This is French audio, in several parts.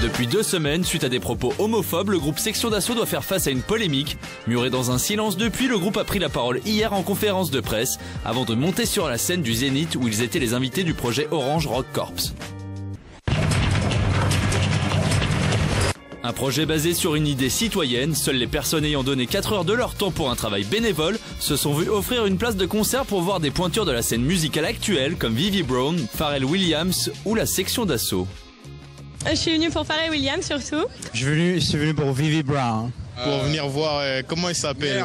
Depuis 2 semaines, suite à des propos homophobes, le groupe Section d'Assaut doit faire face à une polémique. Muré dans un silence depuis, le groupe a pris la parole hier en conférence de presse avant de monter sur la scène du Zénith où ils étaient les invités du projet Orange Rock Corps. Un projet basé sur une idée citoyenne, seules les personnes ayant donné 4 heures de leur temps pour un travail bénévole se sont vues offrir une place de concert pour voir des pointures de la scène musicale actuelle comme Vivi Brown, Pharrell Williams ou la Section d'Assaut. Je suis venue pour Pharrell Williams surtout. Je suis venu pour Vivi Brown. Pour venir voir comment il s'appelle.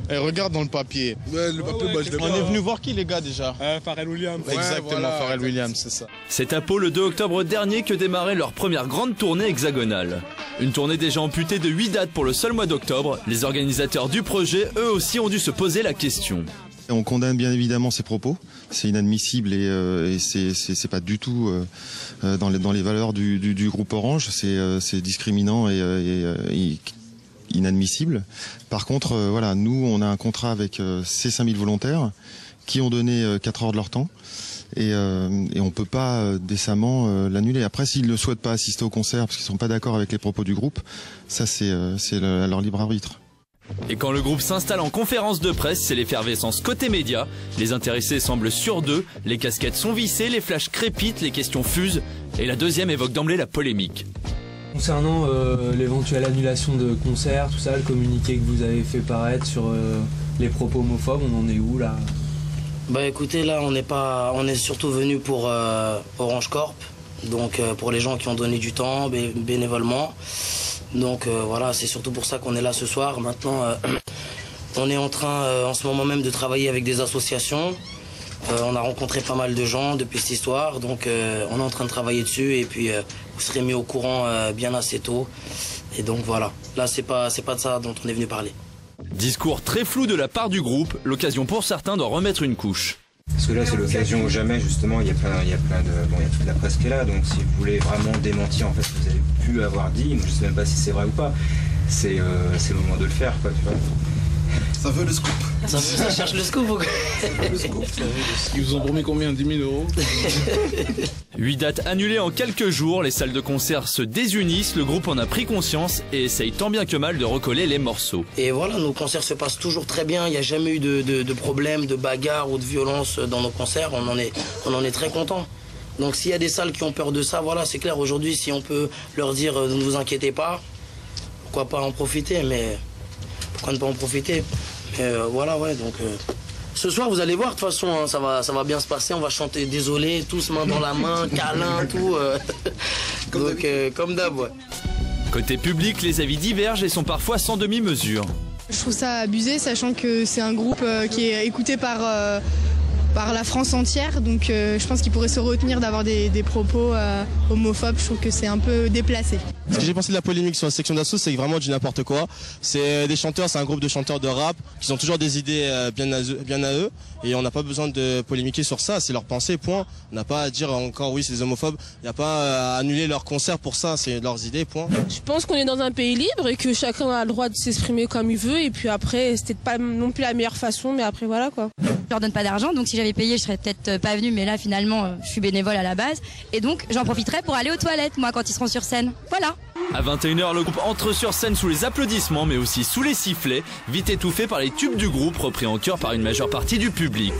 Regarde dans le papier. Ouais, le papier on est venu voir qui les gars déjà? Pharrell Williams. Exactement, voilà, Pharrell Williams, c'est ça. C'est à Pau le 2 octobre dernier que démarrait leur première grande tournée hexagonale. Une tournée déjà amputée de 8 dates pour le seul mois d'octobre. Les organisateurs du projet, eux aussi, ont dû se poser la question. On condamne bien évidemment ces propos, c'est inadmissible et c'est pas du tout dans les valeurs du groupe Orange, c'est discriminant et inadmissible. Par contre, voilà, nous on a un contrat avec ces 5000 volontaires qui ont donné 4 heures de leur temps et on peut pas décemment l'annuler. Après, s'ils ne souhaitent pas assister au concert parce qu'ils sont pas d'accord avec les propos du groupe, ça c'est à leur libre arbitre. Et quand le groupe s'installe en conférence de presse, c'est l'effervescence côté média. Les intéressés semblent sur deux, les casquettes sont vissées, les flashs crépitent, les questions fusent. Et la deuxième évoque d'emblée la polémique. Concernant l'éventuelle annulation de concerts, tout ça, le communiqué que vous avez fait paraître sur les propos homophobes, on en est où là? Bah écoutez, là on est surtout venu pour Orange Corp, donc pour les gens qui ont donné du temps bénévolement. Donc voilà, c'est surtout pour ça qu'on est là ce soir. Maintenant, on est en train en ce moment même de travailler avec des associations. On a rencontré pas mal de gens depuis cette histoire, donc on est en train de travailler dessus et puis vous serez mis au courant bien assez tôt. Et donc voilà, là c'est pas de ça dont on est venu parler. Discours très flou de la part du groupe, l'occasion pour certains d'en remettre une couche. Parce que là c'est l'occasion ou jamais, justement, il y a toute la presse qui est là, donc si vous voulez vraiment démentir en fait ce que vous avez pu avoir dit, moi je sais même pas si c'est vrai ou pas, c'est le moment de le faire, quoi, tu vois. Ça veut le scoop. Ça cherche le scoop ou quoi? Le scoop. Ils vous ont promis combien? 10 000 €? 8 dates annulées en quelques jours, les salles de concert se désunissent, le groupe en a pris conscience et essaye tant bien que mal de recoller les morceaux. Et voilà, nos concerts se passent toujours très bien, il n'y a jamais eu de problème, de bagarre ou de violence dans nos concerts, on en est très contents. Donc s'il y a des salles qui ont peur de ça, voilà, c'est clair, aujourd'hui si on peut leur dire ne vous inquiétez pas, pourquoi pas en profiter, mais pourquoi ne pas en profiter? Voilà, ouais, donc ce soir vous allez voir, de toute façon, hein, ça va bien se passer, on va chanter désolé, tous main dans la main, câlin, tout. Donc comme d'hab, ouais. Côté public, les avis divergent et sont parfois sans demi-mesure. Je trouve ça abusé, sachant que c'est un groupe qui est écouté par la France entière, donc je pense qu'il pourrait se retenir d'avoir des propos homophobes. Je trouve que c'est un peu déplacé. Ce que j'ai pensé de la polémique sur la Section d'Assaut, c'est vraiment du n'importe quoi. C'est des chanteurs, c'est un groupe de chanteurs de rap qui ont toujours des idées bien à eux, et on n'a pas besoin de polémiquer sur ça, c'est leur pensée, point. On n'a pas à dire encore oui c'est des homophobes, il n'y a pas à annuler leur concert pour ça, c'est leurs idées, point. Je pense qu'on est dans un pays libre et que chacun a le droit de s'exprimer comme il veut, et puis après c'était pas non plus la meilleure façon, mais après voilà quoi. Je leur donne pas d'argent, donc si j'avais payé je serais peut-être pas venue, mais là finalement je suis bénévole à la base, et donc j'en profiterai pour aller aux toilettes moi quand ils seront sur scène, voilà. À 21h, le groupe entre sur scène sous les applaudissements, mais aussi sous les sifflets, vite étouffé par les tubes du groupe, repris en chœur par une majeure partie du public.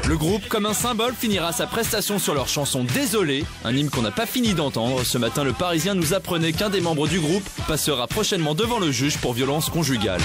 Le groupe, comme un symbole, finira sa prestation sur leur chanson Désolé, un hymne qu'on n'a pas fini d'entendre. Ce matin, le Parisien nous apprenait qu'un des membres du groupe passera prochainement devant le juge pour violence conjugale.